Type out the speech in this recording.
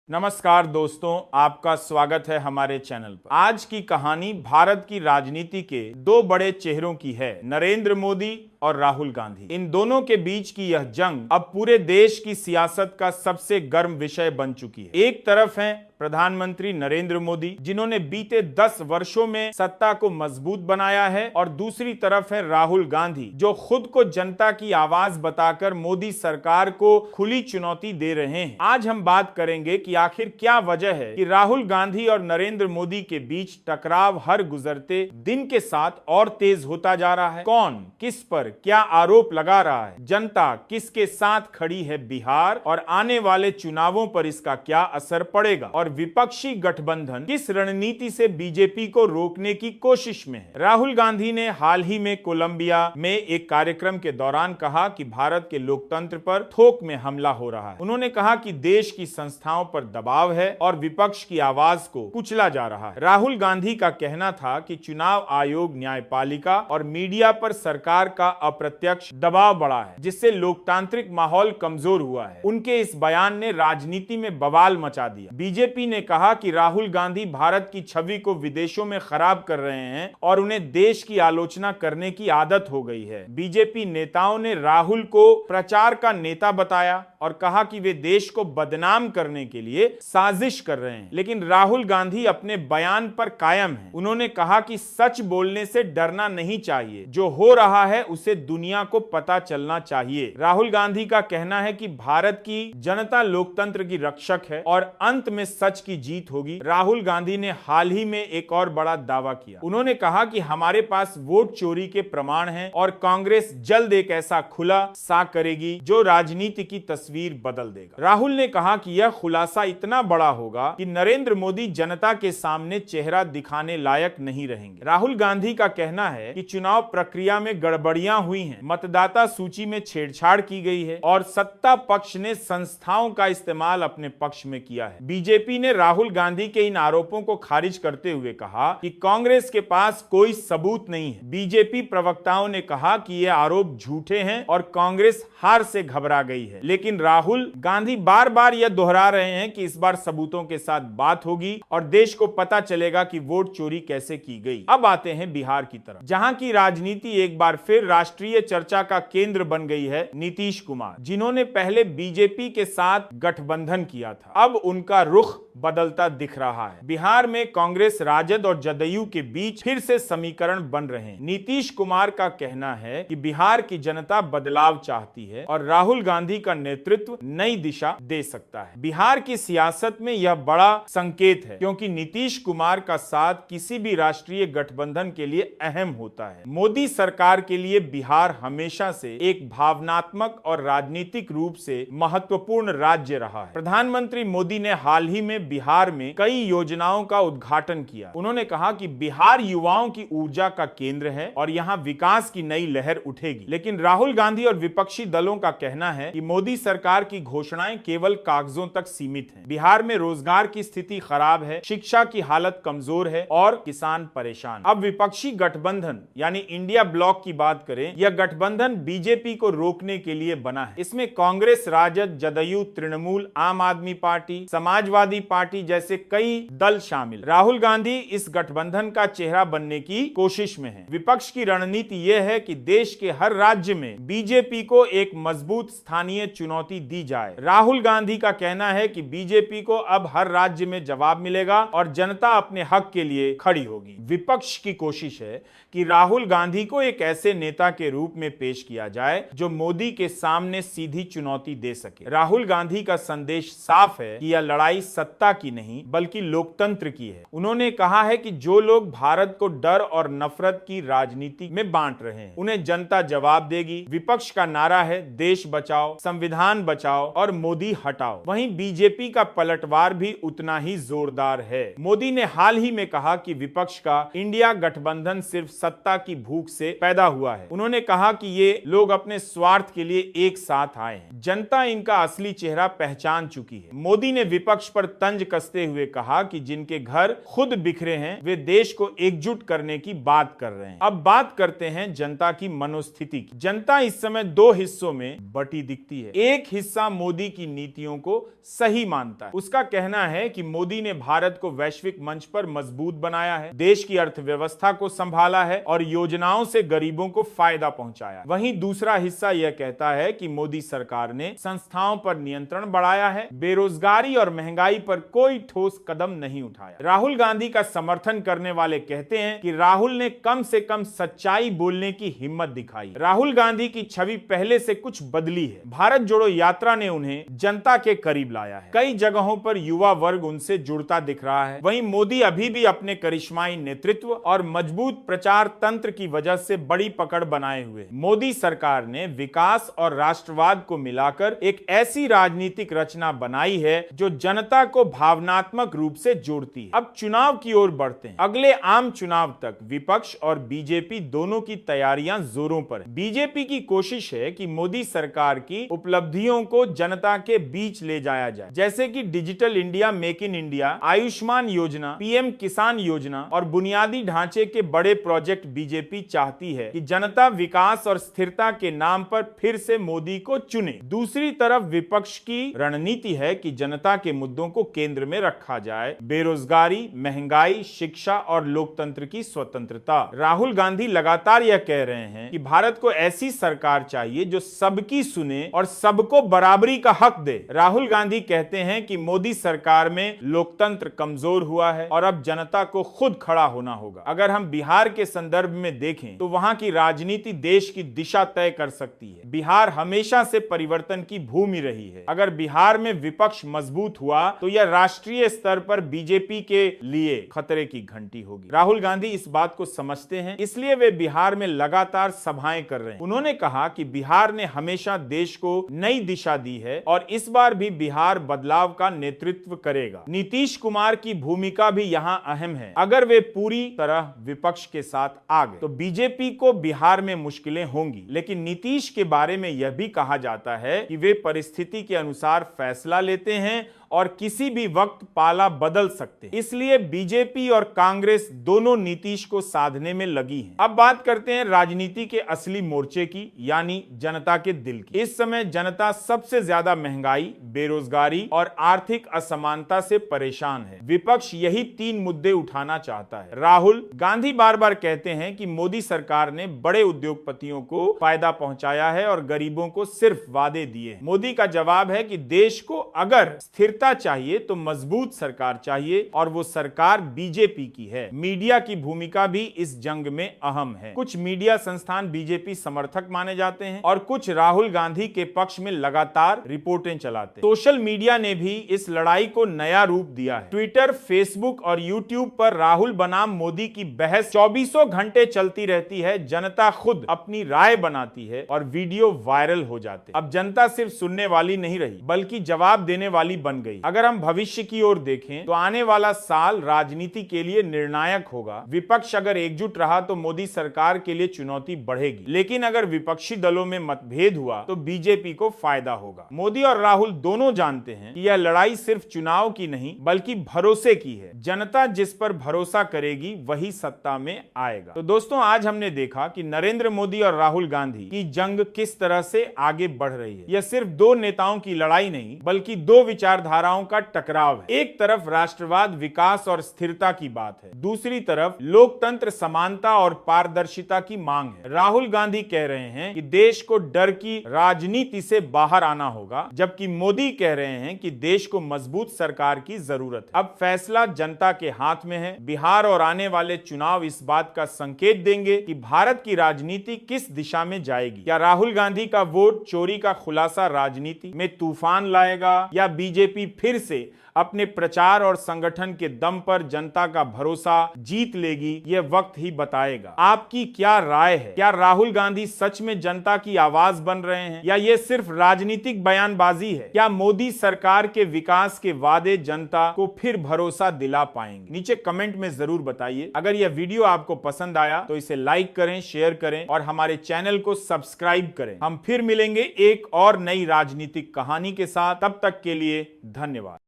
नमस्कार दोस्तों, आपका स्वागत है हमारे चैनल पर। आज की कहानी भारत की राजनीति के दो बड़े चेहरों की है, नरेंद्र मोदी और राहुल गांधी। इन दोनों के बीच की यह जंग अब पूरे देश की सियासत का सबसे गर्म विषय बन चुकी है। एक तरफ हैं प्रधानमंत्री नरेंद्र मोदी, जिन्होंने बीते 10 वर्षों में सत्ता को मजबूत बनाया है, और दूसरी तरफ है राहुल गांधी, जो खुद को जनता की आवाज बताकर मोदी सरकार को खुली चुनौती दे रहे हैं। आज हम बात करेंगे कि आखिर क्या वजह है कि राहुल गांधी और नरेंद्र मोदी के बीच टकराव हर गुजरते दिन के साथ और तेज होता जा रहा है। कौन किस पर क्या आरोप लगा रहा है, जनता किसके साथ खड़ी है बिहार, और आने वाले चुनावों पर इसका क्या असर पड़ेगा, और विपक्षी गठबंधन किस रणनीति से बीजेपी को रोकने की कोशिश में है। राहुल गांधी ने हाल ही में कोलंबिया में एक कार्यक्रम के दौरान कहा कि भारत के लोकतंत्र पर थोक में हमला हो रहा है। उन्होंने कहा कि देश की संस्थाओं पर दबाव है और विपक्ष की आवाज को कुचला जा रहा है। राहुल गांधी का कहना था कि चुनाव आयोग, न्यायपालिका और मीडिया पर सरकार का अप्रत्यक्ष दबाव बढ़ा है, जिससे लोकतांत्रिक माहौल कमजोर हुआ है। उनके इस बयान ने राजनीति में बवाल मचा दिया। बीजेपी ने कहा कि राहुल गांधी भारत की छवि को विदेशों में खराब कर रहे हैं और उन्हें देश की आलोचना करने की आदत हो गई है। बीजेपी नेताओं ने राहुल को प्रचार का नेता बताया और कहा कि वे देश को बदनाम करने के लिए साजिश कर रहे हैं, लेकिन राहुल गांधी अपने बयान पर कायम हैं। उन्होंने कहा कि सच बोलने से डरना नहीं चाहिए, जो हो रहा है उसे दुनिया को पता चलना चाहिए। राहुल गांधी का कहना है कि भारत की जनता लोकतंत्र की रक्षक है और अंत में सच की जीत होगी। राहुल गांधी ने हाल ही में एक और बड़ा दावा किया। उन्होंने कहा कि हमारे पास वोट चोरी के प्रमाण हैं और कांग्रेस जल्द एक ऐसा खुलासा करेगी जो राजनीति की तस्वीर बदल देगा। राहुल ने कहा कि यह खुलासा इतना बड़ा होगा कि नरेंद्र मोदी जनता के सामने चेहरा दिखाने लायक नहीं रहेंगे। राहुल गांधी का कहना है कि चुनाव प्रक्रिया में गड़बड़ियां हुई हैं, मतदाता सूची में छेड़छाड़ की गई है और सत्ता पक्ष ने संस्थाओं का इस्तेमाल अपने पक्ष में किया है। बीजेपी ने राहुल गांधी के इन आरोपों को खारिज करते हुए कहा कि कांग्रेस के पास कोई सबूत नहीं है। बीजेपी प्रवक्ताओं ने कहा कि ये आरोप झूठे हैं और कांग्रेस हार से घबरा गई है, लेकिन राहुल गांधी बार बार यह दोहरा रहे हैं कि इस बार सबूतों के साथ बात होगी और देश को पता चलेगा कि वोट चोरी कैसे की गई। अब आते हैं बिहार की तरफ, जहां की राजनीति एक बार फिर राष्ट्रीय चर्चा का केंद्र बन गई है। नीतीश कुमार, जिन्होंने पहले बीजेपी के साथ गठबंधन किया था, अब उनका रुख बदलता दिख रहा है। बिहार में कांग्रेस, राजद और जदयू के बीच फिर से समीकरण बन रहे हैं। नीतीश कुमार का कहना है कि बिहार की जनता बदलाव चाहती है और राहुल गांधी का नेतृत्व नई दिशा दे सकता है। बिहार की सियासत में यह बड़ा संकेत है, क्योंकि नीतीश कुमार का साथ किसी भी राष्ट्रीय गठबंधन के लिए अहम होता है। मोदी सरकार के लिए बिहार हमेशा से एक भावनात्मक और राजनीतिक रूप से महत्वपूर्ण राज्य रहा है। प्रधानमंत्री मोदी ने हाल ही में बिहार में कई योजनाओं का उद्घाटन किया। उन्होंने कहा कि बिहार युवाओं की ऊर्जा का केंद्र है और यहां विकास की नई लहर उठेगी। लेकिन राहुल गांधी और विपक्षी दलों का कहना है कि मोदी सरकार की घोषणाएं केवल कागजों तक सीमित हैं। बिहार में रोजगार की स्थिति खराब है, शिक्षा की हालत कमजोर है और किसान परेशान। अब विपक्षी गठबंधन यानी इंडिया ब्लॉक की बात करें, यह गठबंधन बीजेपी को रोकने के लिए बना है। इसमें कांग्रेस, राजद, जदयू, तृणमूल, आम आदमी पार्टी, समाजवादी पार्टी जैसे कई दल शामिल। राहुल गांधी इस गठबंधन का चेहरा बनने की कोशिश में है। विपक्ष की रणनीति यह है कि देश के हर राज्य में बीजेपी को एक मजबूत स्थानीय चुनौती दी जाए। राहुल गांधी का कहना है कि बीजेपी को अब हर राज्य में जवाब मिलेगा और जनता अपने हक के लिए खड़ी होगी। विपक्ष की कोशिश है कि राहुल गांधी को एक ऐसे नेता के रूप में पेश किया जाए जो मोदी के सामने सीधी चुनौती दे सके। राहुल गांधी का संदेश साफ है कि यह लड़ाई सत्ता की नहीं बल्कि लोकतंत्र की है। उन्होंने कहा है कि जो लोग भारत को डर और नफरत की राजनीति में बांट रहे हैं, उन्हें जनता जवाब देगी। विपक्ष का नारा है देश बचाओ, संविधान बचाओ और मोदी हटाओ। वहीं बीजेपी का पलटवार भी उतना ही जोरदार है। मोदी ने हाल ही में कहा कि विपक्ष का इंडिया गठबंधन सिर्फ सत्ता की भूख से पैदा हुआ है। उन्होंने कहा कि ये लोग अपने स्वार्थ के लिए एक साथ आए हैं। जनता इनका असली चेहरा पहचान चुकी है। मोदी ने विपक्ष पर तंज तंज कसते हुए कहा कि जिनके घर खुद बिखरे हैं वे देश को एकजुट करने की बात कर रहे हैं। अब बात करते हैं जनता की मनोस्थिति की। जनता इस समय दो हिस्सों में बटी दिखती है। एक हिस्सा मोदी की नीतियों को सही मानता है। उसका कहना है कि मोदी ने भारत को वैश्विक मंच पर मजबूत बनाया है, देश की अर्थव्यवस्था को संभाला है और योजनाओं से गरीबों को फायदा पहुंचाया। वहीं दूसरा हिस्सा यह कहता है कि मोदी सरकार ने संस्थाओं पर नियंत्रण बढ़ाया है, बेरोजगारी और महंगाई पर कोई ठोस कदम नहीं उठाया। राहुल गांधी का समर्थन करने वाले कहते हैं कि राहुल ने कम से कम सच्चाई बोलने की हिम्मत दिखाई। राहुल गांधी की छवि पहले से कुछ बदली है। भारत जोड़ो यात्रा ने उन्हें जनता के करीब लाया है। कई जगहों पर युवा वर्ग उनसे जुड़ता दिख रहा है। वहीं मोदी अभी भी अपने करिश्माई नेतृत्व और मजबूत प्रचार तंत्र की वजह से बड़ी पकड़ बनाए हुए। मोदी सरकार ने विकास और राष्ट्रवाद को मिलाकर एक ऐसी राजनीतिक रचना बनाई है जो जनता को भावनात्मक रूप से जोड़ती है। अब चुनाव की ओर बढ़ते हैं। अगले आम चुनाव तक विपक्ष और बीजेपी दोनों की तैयारियां जोरों पर है। बीजेपी की कोशिश है कि मोदी सरकार की उपलब्धियों को जनता के बीच ले जाया जाए, जैसे कि digital India, make in India, Ayushman योजना, पीएम किसान योजना और बुनियादी ढांचे के बड़े प्रोजेक्ट। बीजेपी चाहती है कि जनता विकास और स्थिरता के नाम पर फिर से मोदी को चुने। दूसरी तरफ विपक्ष की रणनीति है कि जनता के मुद्दों को केंद्र में रखा जाए, बेरोजगारी, महंगाई, शिक्षा और लोकतंत्र की स्वतंत्रता। राहुल गांधी लगातार यह कह रहे हैं कि भारत को ऐसी सरकार चाहिए जो सबकी सुने और सबको बराबरी का हक दे। राहुल गांधी कहते हैं कि मोदी सरकार में लोकतंत्र कमजोर हुआ है और अब जनता को खुद खड़ा होना होगा। अगर हम बिहार के संदर्भ में देखें तो वहां की राजनीति देश की दिशा तय कर सकती है। बिहार हमेशा से परिवर्तन की भूमि रही है। अगर बिहार में विपक्ष मजबूत हुआ तो यह राष्ट्रीय स्तर पर बीजेपी के लिए खतरे की घंटी होगी। राहुल गांधी इस बात को समझते हैं, इसलिए वे बिहार में लगातार सभाएं कर रहे हैं। उन्होंने कहा कि बिहार ने हमेशा देश को नई दिशा दी है और इस बार भी बिहार बदलाव का नेतृत्व करेगा। नीतीश कुमार की भूमिका भी यहां अहम है। अगर वे पूरी तरह विपक्ष के साथ आ गए तो बीजेपी को बिहार में मुश्किलें होंगी, लेकिन नीतीश के बारे में यह भी कहा जाता है कि वे परिस्थिति के अनुसार फैसला लेते हैं और किसी भी वक्त पाला बदल सकते हैं। इसलिए बीजेपी और कांग्रेस दोनों नीतीश को साधने में लगी हैं। अब बात करते हैं राजनीति के असली मोर्चे की, यानी जनता के दिल की। इस समय जनता सबसे ज्यादा महंगाई, बेरोजगारी और आर्थिक असमानता से परेशान है। विपक्ष यही तीन मुद्दे उठाना चाहता है। राहुल गांधी बार बार कहते हैं कि मोदी सरकार ने बड़े उद्योगपतियों को फायदा पहुंचाया है और गरीबों को सिर्फ वादे दिए। मोदी का जवाब है कि देश को अगर स्थिरता चाहिए तो मजबूत सरकार चाहिए और वो सरकार बीजेपी की है। मीडिया की भूमिका भी इस जंग में अहम है। कुछ मीडिया संस्थान बीजेपी समर्थक माने जाते हैं और कुछ राहुल गांधी के पक्ष में लगातार रिपोर्टें चलाते हैं। सोशल मीडिया ने भी इस लड़ाई को नया रूप दिया है। ट्विटर, फेसबुक और यूट्यूब पर राहुल बनाम मोदी की बहस 24 घंटे चलती रहती है। जनता खुद अपनी राय बनाती है और वीडियो वायरल हो जाते हैं। अब जनता सिर्फ सुनने वाली नहीं रही बल्कि जवाब देने वाली बन गई। अगर हम भविष्य की ओर देखें तो आने वाला साल राजनीति के लिए निर्णायक होगा। विपक्ष अगर एकजुट रहा तो मोदी सरकार के लिए चुनौती बढ़ेगी, लेकिन अगर विपक्षी दलों में मतभेद हुआ तो बीजेपी को फायदा होगा। मोदी और राहुल दोनों जानते हैं कि यह लड़ाई सिर्फ चुनाव की नहीं बल्कि भरोसे की है। जनता जिस पर भरोसा करेगी वही सत्ता में आएगा। तो दोस्तों, आज हमने देखा कि नरेंद्र मोदी और राहुल गांधी की जंग किस तरह से आगे बढ़ रही है। यह सिर्फ दो नेताओं की लड़ाई नहीं बल्कि दो विचारधाराओं का टकराव है। एक तरफ राष्ट्रवाद, विकास और स्थिरता की बात है, दूसरी तरफ लोकतंत्र, समानता और पारदर्शिता की मांग है। राहुल गांधी कह रहे हैं कि देश को डर की राजनीति से बाहर आना होगा, जबकि मोदी कह रहे हैं कि देश को मजबूत सरकार की जरूरत है। अब फैसला जनता के हाथ में है। बिहार और आने वाले चुनाव इस बात का संकेत देंगे कि भारत की राजनीति किस दिशा में जाएगी। क्या राहुल गांधी का वोट चोरी का खुलासा राजनीति में तूफान लाएगा या बीजेपी फिर से अपने प्रचार और संगठन के दम पर जनता का भरोसा जीत लेगी? यह वक्त ही बताएगा। आपकी क्या राय है? क्या राहुल गांधी सच में जनता की आवाज बन रहे हैं या ये सिर्फ राजनीतिक बयानबाजी है? क्या मोदी सरकार के विकास के वादे जनता को फिर भरोसा दिला पाएंगे? नीचे कमेंट में जरूर बताइए। अगर यह वीडियो आपको पसंद आया तो इसे लाइक करें, शेयर करें और हमारे चैनल को सब्सक्राइब करें। हम फिर मिलेंगे एक और नई राजनीतिक कहानी के साथ। तब तक के लिए धन्यवाद।